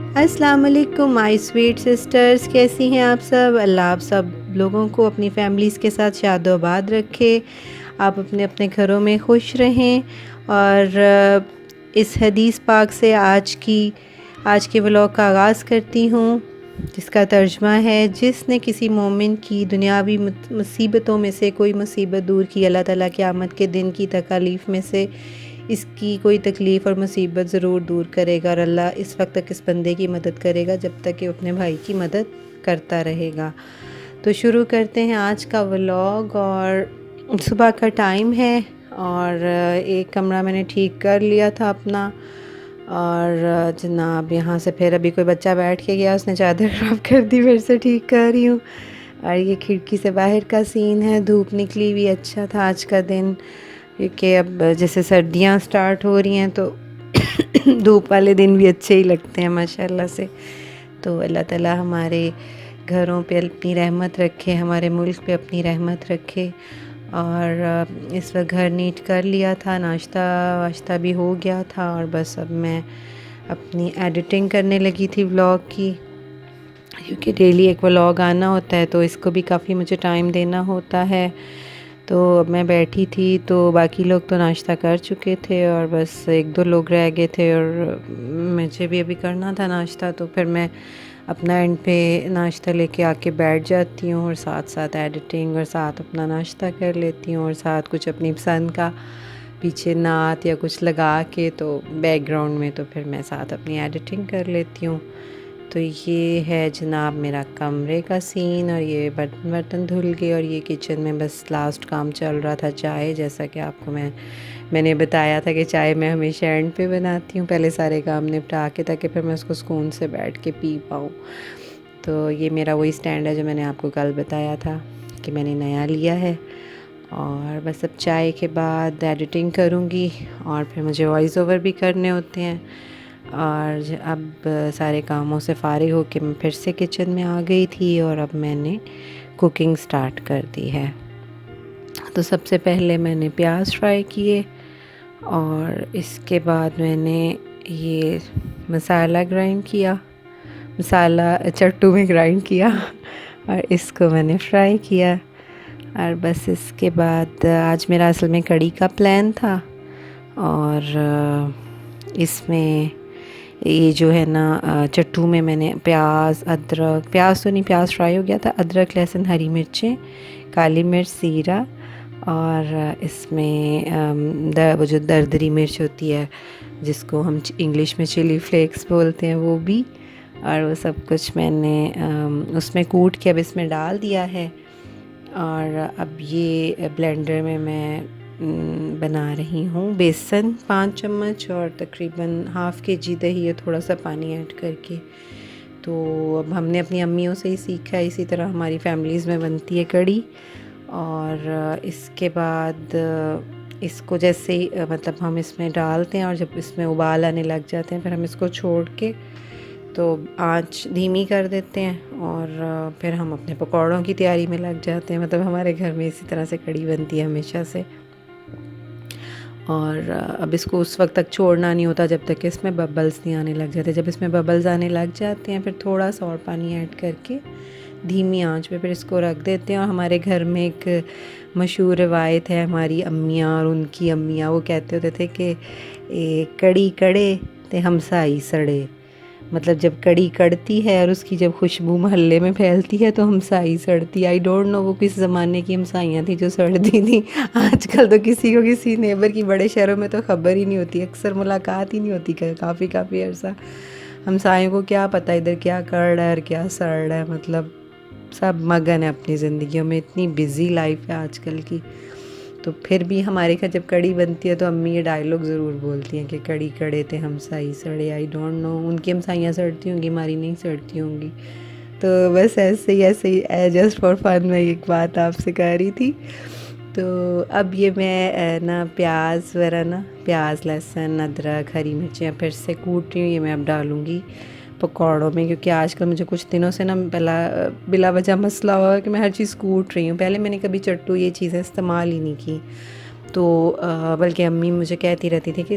अस्सलाम वालेकुम my sweet sisters, कैसी हैं आप सब। अल्लाह आप सब लोगों को अपनी फैमिलीज़ के साथ शादोबाद रखे। आप अपने अपने घरों में खुश रहें। और इस हदीस पाक से आज के व्लॉग का आगाज़ करती हूँ, जिसका तर्जुमा है, जिसने किसी मोमिन की दुनियावी मुसीबतों में से कोई मुसीबत दूर की, अल्लाह ताला क़यामत के दिन की तकालीफ़ में से इसकी कोई तकलीफ़ और मुसीबत ज़रूर दूर करेगा। और अल्लाह इस वक्त तक इस बंदे की मदद करेगा जब तक कि वो अपने भाई की मदद करता रहेगा। तो शुरू करते हैं आज का व्लॉग। और सुबह का टाइम है और एक कमरा मैंने ठीक कर लिया था अपना। और जनाब यहाँ से फिर अभी कोई बच्चा बैठ के गया, उसने चादर ख़राब कर दी, फिर से ठीक कर रही हूँ। और ये खिड़की से बाहर का सीन है, धूप निकली हुई, अच्छा था आज का दिन, क्योंकि अब जैसे सर्दियाँ स्टार्ट हो रही हैं तो धूप वाले दिन भी अच्छे ही लगते हैं माशाल्लाह से। तो अल्लाह ताला हमारे घरों पे अपनी रहमत रखे, हमारे मुल्क पे अपनी रहमत रखे। और इस वक्त घर नीट कर लिया था, नाश्ता वाश्ता भी हो गया था, और बस अब मैं अपनी एडिटिंग करने लगी थी व्लॉग की, क्योंकि डेली एक व्लॉग आना होता है तो इसको भी काफ़ी मुझे टाइम देना होता है। तो अब मैं बैठी थी तो बाकी लोग तो नाश्ता कर चुके थे और बस एक दो लोग रह गए थे, और मुझे भी अभी करना था नाश्ता। तो फिर मैं अपना एंड पे नाश्ता लेके आके बैठ जाती हूँ, और साथ साथ एडिटिंग, और साथ अपना नाश्ता कर लेती हूँ, और साथ कुछ अपनी पसंद का पीछे नात या कुछ लगा के तो बैकग्राउंड में, तो फिर मैं साथ अपनी एडिटिंग कर लेती हूँ। तो ये है जनाब मेरा कमरे का सीन, और ये बर्तन वर्तन धुल गए, और ये किचन में बस लास्ट काम चल रहा था चाय, जैसा कि आपको मैंने बताया था कि चाय मैं हमेशा एंड पे बनाती हूँ, पहले सारे काम निपटा के, ताकि फिर मैं उसको सुकून से बैठ के पी पाऊँ। तो ये मेरा वही स्टैंड है जो मैंने आपको कल बताया था कि मैंने नया लिया है। और बस अब चाय के बाद एडिटिंग करूँगी, और फिर मुझे वॉइस ओवर भी करने होते हैं। और अब सारे कामों से फ़ारिग होके मैं फिर से किचन में आ गई थी, और अब मैंने कुकिंग स्टार्ट कर दी है। तो सबसे पहले मैंने प्याज फ्राई किए, और इसके बाद मैंने ये मसाला ग्राइंड किया, मसाला चट्टू में ग्राइंड किया, और इसको मैंने फ्राई किया। और बस इसके बाद आज मेरा असल में कड़ी का प्लान था, और इसमें ये जो है ना चट्टू में मैंने प्याज अदरक, प्याज तो नहीं, प्याज फ्राई हो गया था, अदरक लहसुन हरी मिर्चें काली मिर्च ज़ीरा, और इसमें वो जो दरदरी मिर्च होती है जिसको हम इंग्लिश में चिली फ्लेक्स बोलते हैं, वो भी, और वो सब कुछ मैंने उसमें कूट के अब इसमें डाल दिया है। और अब ये ब्लेंडर में मैं बना रही हूँ बेसन 5 चम्मच, और तकरीबन हाफ़ के जी दही है, थोड़ा सा पानी ऐड करके। तो अब हमने अपनी अम्मियों से ही सीखा है, इसी तरह हमारी फैमिलीज़ में बनती है कड़ी। और इसके बाद इसको जैसे ही मतलब हम इसमें डालते हैं, और जब इसमें उबाल आने लग जाते हैं, फिर हम इसको छोड़ के तो आंच धीमी कर देते हैं, और फिर हम अपने पकौड़ों की तैयारी में लग जाते हैं। मतलब हमारे घर में इसी तरह से कड़ी बनती है हमेशा से। और अब इसको उस वक्त तक छोड़ना नहीं होता जब तक कि इसमें बबल्स नहीं आने लग जाते। जब इसमें बबल्स आने लग जाते हैं, फिर थोड़ा सा और पानी ऐड करके धीमी आंच पे फिर इसको रख देते हैं। और हमारे घर में एक मशहूर रवायत है, हमारी अम्मियाँ और उनकी अम्मियाँ वो कहते होते थे कि कड़ी कड़े ते हमसाई सड़े। मतलब जब कड़ी कड़ती है और उसकी जब खुशबू मोहल्ले में फैलती है तो हमसाई सड़ती। आई डोंट नो वो किस ज़माने की हमसाइयाँ थी जो सड़ती थी। आजकल तो किसी को किसी नेबर की बड़े शहरों में तो ख़बर ही नहीं होती, अक्सर मुलाकात ही नहीं होती काफ़ी अर्सा। हमसायों को क्या पता इधर क्या कर रहा है और क्या सड़ रहा है। मतलब सब मगन है अपनी ज़िंदगियों में, इतनी बिज़ी लाइफ है आजकल की। तो फिर भी हमारे घर जब कड़ी बनती है तो अम्मी ये डायलॉग ज़रूर बोलती हैं कि कड़ी कड़े थे हमसाई सड़े। आई डोंट नो उनकी हमसाइयाँ सड़ती होंगी, हमारी नहीं सड़ती होंगी। तो बस ऐसे ही जस्ट फॉर फन मैं एक बात आपसे कह रही थी। तो अब ये मैं ना प्याज वगैरह ना, प्याज लहसुन अदरक हरी मिर्चियाँ फिर से कूट रही हूँ, ये मैं अब डालूँगी पकौड़ों में। क्योंकि आजकल मुझे कुछ दिनों से ना बिला वजह मसला हुआ है कि मैं हर चीज़ कूट रही हूँ। पहले मैंने कभी चट्टू ये चीज़ें इस्तेमाल ही नहीं की, तो बल्कि अम्मी मुझे कहती रहती थी कि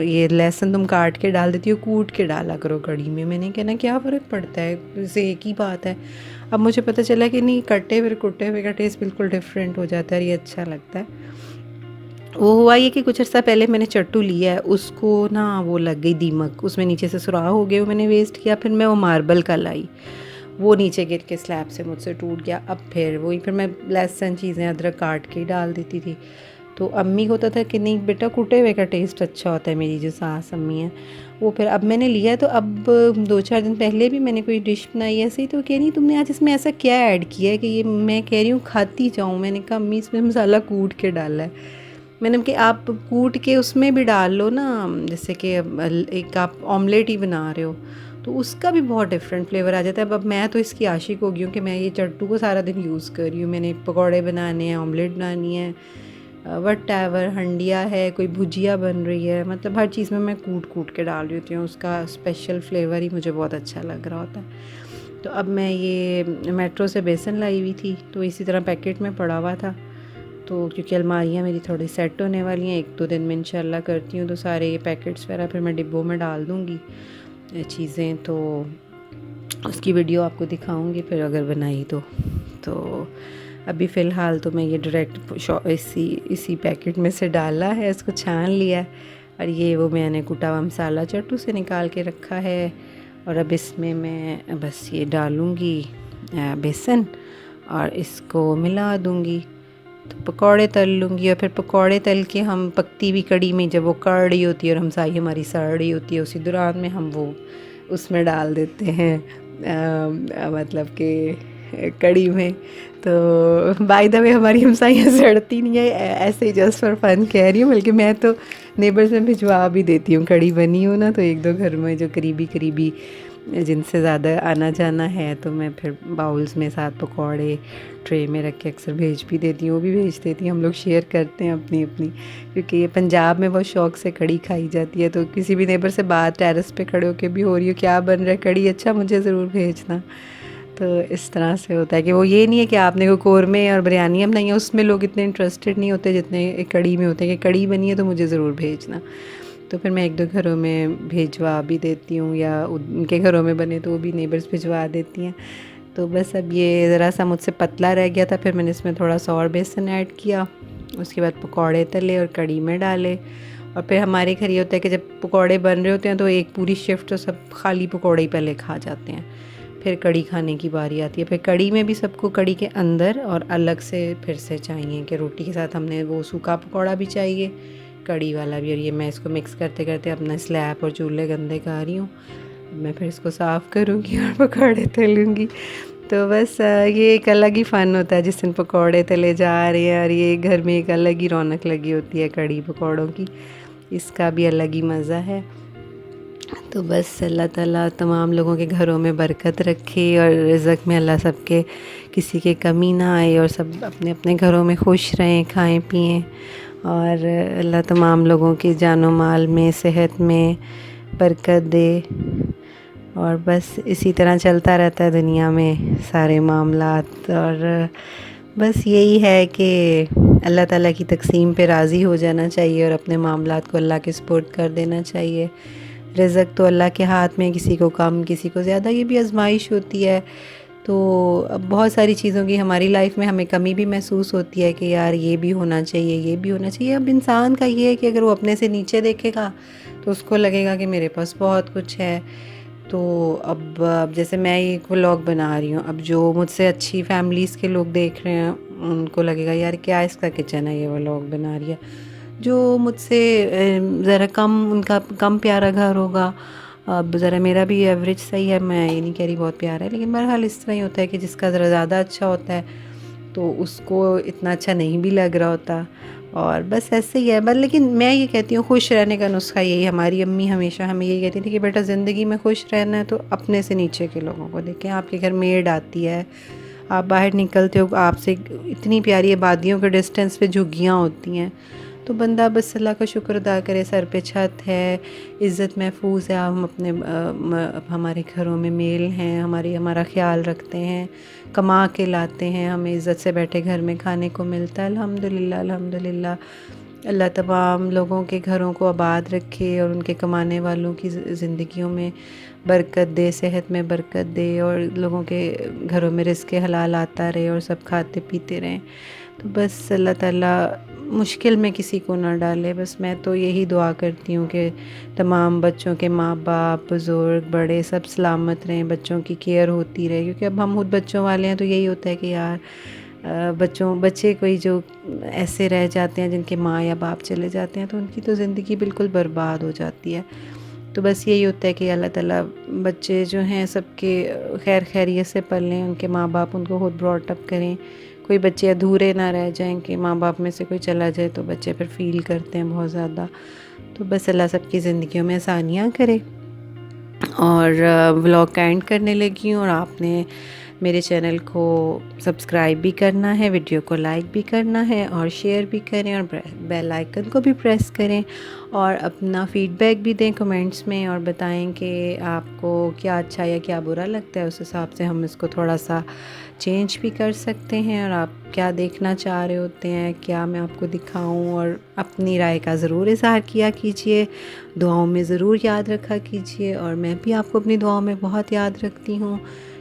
ये लहसुन तुम काट के डाल देती हो, कूट के डाला करो कढ़ी में। मैंने कहना क्या फ़र्क पड़ता है, इससे एक ही बात है। अब मुझे पता चला कि नहीं, कटे हुए कुटे हुए का टेस्ट बिल्कुल डिफरेंट हो जाता है और ये अच्छा लगता है। वो हुआ ये कि कुछ अर्सा पहले मैंने चट्टू लिया है, उसको ना वो लग गई दीमक, उसमें नीचे से सुराख हो गए, वो मैंने वेस्ट किया। फिर मैं वो मार्बल का लाई, वो नीचे गिर के स्लैब से मुझसे टूट गया। अब फिर मैं लहसुन चीज़ें अदरक काट के डाल देती थी। तो अम्मी को होता था कि नहीं बेटा कुटे हुए का टेस्ट अच्छा होता है, मेरी जो सास अम्मी है वो। फिर अब मैंने लिया, तो अब 2-4 दिन पहले भी मैंने कोई डिश बनाई ऐसे ही, तो कह रही तुमने आज इसमें ऐसा क्या ऐड किया है कि ये मैं कह रही हूँ खाती जाऊँ। मैंने कहा अम्मी इसमें मसाला कूट के डाला है। मैंने कि आप कूट के उसमें भी डाल लो ना, जैसे कि एक आप ऑमलेट ही बना रहे हो तो उसका भी बहुत डिफरेंट फ्लेवर आ जाता है। अब मैं तो इसकी आशिक हो गई हूँ कि मैं ये चट्टू को सारा दिन यूज़ कर रही हूँ। मैंने पकौड़े बनाने हैं, ऑमलेट बनानी है, वट एवर, हंडिया है, कोई भुजिया बन रही है, मतलब हर चीज़ में मैं कूट के डाल रही होती हूँ। उसका स्पेशल फ्लेवर ही मुझे बहुत अच्छा लग रहा होता है। तो अब मैं ये मेट्रो से बेसन लाई हुई थी, तो इसी तरह पैकेट में पड़ा हुआ था। तो क्योंकि अलमारियाँ मेरी थोड़ी सेट होने वाली हैं, 1-2 दिन में इंशाल्लाह करती हूँ, तो सारे ये पैकेट्स वगैरह फिर मैं डिब्बों में डाल दूँगी चीज़ें। तो उसकी वीडियो आपको दिखाऊंगी फिर अगर बनाई तो अभी फ़िलहाल तो मैं ये डायरेक्ट इसी पैकेट में से डाला है, इसको छान लिया है। और ये वो मैंने कुटा हुआ मसाला चट्टू से निकाल के रखा है। और अब इसमें मैं बस ये डालूँगी बेसन और इसको मिला दूँगी, तो पकौड़े तल लूँगी। और फिर पकौड़े तल के हम पकती हुई कड़ी में, जब वो कड़ रही होती है और हमसाई हमारी सड़ रही होती है, उसी दौरान में हम वो उसमें डाल देते हैं, मतलब कि कड़ी में। तो बाय द वे हमारी हमसाइयाँ सड़ती नहीं है, ऐसे ही जस्ट फॉर फन कह रही हूँ। बल्कि मैं तो नेबर्स में भिजवा भी देती हूँ, कड़ी बनी हो ना तो 1-2 घर में जो करीबी जिनसे ज़्यादा आना जाना है, तो मैं फिर बाउल्स में साथ पकौड़े ट्रे में रख के अक्सर भेज भी देती हूँ, वो भी भेज देती हैं। हम लोग शेयर करते हैं अपनी अपनी, क्योंकि ये पंजाब में बहुत शौक़ से कड़ी खाई जाती है। तो किसी भी नेबर से बात टेरेस पे खड़े होकर भी हो रही हो, क्या बन रहा है कड़ी, अच्छा मुझे ज़रूर भेजना। तो इस तरह से होता है कि वो ये नहीं है कि आपने को कौरमे और बिरयानियाँ बनाई हैं, उसमें लोग इतने इंटरेस्टेड नहीं होते जितने कड़ी में होते हैं कि कड़ी बनी है तो मुझे ज़रूर भेजना। तो फिर मैं 1-2 घरों में भिजवा भी देती हूँ, या उनके घरों में बने तो वो भी नेबर्स भिजवा देती हैं। तो बस अब ये ज़रा सा मुझसे पतला रह गया था, फिर मैंने इसमें थोड़ा सा और बेसन ऐड किया। उसके बाद पकौड़े तले और कड़ी में डाले। और फिर हमारे घर ये होता है कि जब पकौड़े बन रहे होते हैं तो एक पूरी शिफ्ट तो सब खाली पकौड़े ही पहले खा जाते हैं, फिर कड़ी खाने की बारी आती है। फिर कड़ी में भी सबको कड़ी के अंदर और अलग से फिर से चाहिए कि रोटी के साथ हमने वो सूखा पकौड़ा भी चाहिए, कड़ी वाला भी। और ये मैं इसको मिक्स करते करते अपना स्लैब और चूल्हे गंदे कर रही हूँ। मैं फिर इसको साफ़ करूँगी और पकौड़े तलूँगी। तो बस ये एक अलग ही फ़न होता है जिस दिन पकौड़े तले जा रहे हैं, और ये घर में एक अलग ही रौनक लगी होती है कड़ी पकौड़ों की, इसका भी अलग ही मज़ा है। तो बस अल्लाह ताला तमाम लोगों के घरों में बरकत रखे और रिज़्क़ में अल्लाह सबके किसी के कमी ना आए, और सब अपने अपने घरों में खुश रहें, खाएं पिएं। और अल्लाह तमाम लोगों की जानो माल में, सेहत में बरकत दे। और बस इसी तरह चलता रहता है दुनिया में सारे मामलात। और बस यही है कि अल्लाह ताला की तक़सीम पे राज़ी हो जाना चाहिए और अपने मामलात को अल्लाह के सुपुर्द कर देना चाहिए। रिज़्क़ तो अल्लाह के हाथ में, किसी को कम किसी को ज़्यादा, ये भी आजमाइश होती है। तो अब बहुत सारी चीज़ों की हमारी लाइफ में हमें कमी भी महसूस होती है कि यार ये भी होना चाहिए, ये भी होना चाहिए। अब इंसान का ये है कि अगर वो अपने से नीचे देखेगा तो उसको लगेगा कि मेरे पास बहुत कुछ है। तो अब जैसे मैं एक व्लॉग बना रही हूँ, अब जो मुझसे अच्छी फैमिलीज़ के लोग देख रहे हैं उनको लगेगा यार क्या इसका किचन है, ये व्लॉग बना रही है। जो मुझसे ज़रा कम, उनका कम प्यारा घर होगा, अब ज़रा मेरा भी एवरेज सही है, मैं ये नहीं कह रही बहुत प्यारा है, लेकिन बहरहाल इस तरह ही होता है कि जिसका ज़रा ज़्यादा अच्छा होता है तो उसको इतना अच्छा नहीं भी लग रहा होता। और बस ऐसे ही है। बस लेकिन मैं ये कहती हूँ खुश रहने का नुस्खा यही, हमारी अम्मी हमेशा हमें यही कहती थी कि बेटा ज़िंदगी में खुश रहना है तो अपने से नीचे के लोगों को देखें। आपके घर मेड आती है, आप बाहर निकलते हो, आपसे इतनी प्यारी आबादियों के डिस्टेंस पे झुग्गियाँ होती हैं, तो बंदा बस अल्लाह का शुक्र अदा करे, सर पे छत है, इज़्ज़त महफूज है, हम अपने हमारे घरों में मेल हैं, हमारा ख्याल रखते हैं, कमा के लाते हैं, हमें इज़्ज़त से बैठे घर में खाने को मिलता है, अल्हम्दुलिल्लाह अल्हम्दुलिल्लाह। अल्लाह तमाम लोगों के घरों को आबाद रखे और उनके कमाने वालों की ज़िंदगियों में बरकत दे, सेहत में बरकत दे और लोगों के घरों में रिज़्क़ हलाल आता रहे और सब खाते पीते रहें। तो बस अल्लाह ताला मुश्किल में किसी को ना डाले। बस मैं तो यही दुआ करती हूँ कि तमाम बच्चों के माँ बाप, बुज़ुर्ग, बड़े सब सलामत रहें, बच्चों की केयर होती रहे, क्योंकि अब हम खुद बच्चों वाले हैं तो यही होता है कि यार बच्चे कोई जो ऐसे रह जाते हैं जिनके माँ या बाप चले जाते हैं तो उनकी तो ज़िंदगी बिल्कुल बर्बाद हो जाती है। तो बस यही होता है कि अल्लाह ताला बच्चे जो हैं सबके खैर खैरियत से पलें, उनके माँ बाप उनको खुद ब्रॉट अप करें, कोई बच्चे अधूरे ना रह जाएं कि माँ बाप में से कोई चला जाए तो बच्चे फिर फ़ील करते हैं बहुत ज़्यादा। तो बस अल्लाह सबकी ज़िंदगियों में आसानियाँ करे। और व्लॉग का एंड करने लगी हूँ और आपने मेरे चैनल को सब्सक्राइब भी करना है, वीडियो को लाइक भी करना है और शेयर भी करें और बेल आइकन को भी प्रेस करें और अपना फ़ीडबैक भी दें कमेंट्स में और बताएं कि आपको क्या अच्छा या क्या बुरा लगता है। उस हिसाब से हम इसको थोड़ा सा चेंज भी कर सकते हैं और आप क्या देखना चाह रहे होते हैं, क्या मैं आपको दिखाऊं, और अपनी राय का ज़रूर इज़हार किया कीजिए, दुआओं में ज़रूर याद रखा कीजिए और मैं भी आपको अपनी दुआओं में बहुत याद रखती हूँ,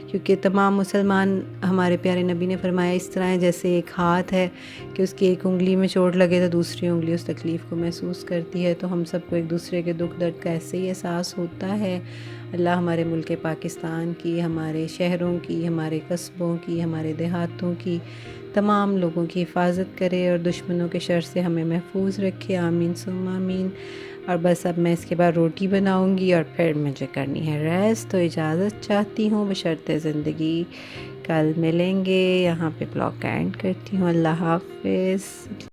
क्योंकि तमाम मुसलमान, हमारे प्यारे नबी ने फरमाया, इस तरह है जैसे एक हाथ है कि उसकी एक उंगली में चोट लगे तो दूसरी उंगली उस तकलीफ़ को महसूस करती है। तो हम सबको एक दूसरे के दुख दर्द का ऐसे ही एहसास होता है। अल्लाह हमारे मुल्क पाकिस्तान की, हमारे शहरों की, हमारे कस्बों की, हमारे देहातों की तमाम लोगों की हिफाजत करे और दुश्मनों के शर से हमें महफूज रखे। आमीन सुम्मा आमीन। और बस अब मैं इसके बाद रोटी बनाऊंगी और फिर मुझे करनी है रेस्ट। तो इजाज़त चाहती हूँ बशर्ते ज़िंदगी। कल मिलेंगे। यहाँ पे ब्लॉग का एंड करती हूँ। अल्लाह हाफ़िज़।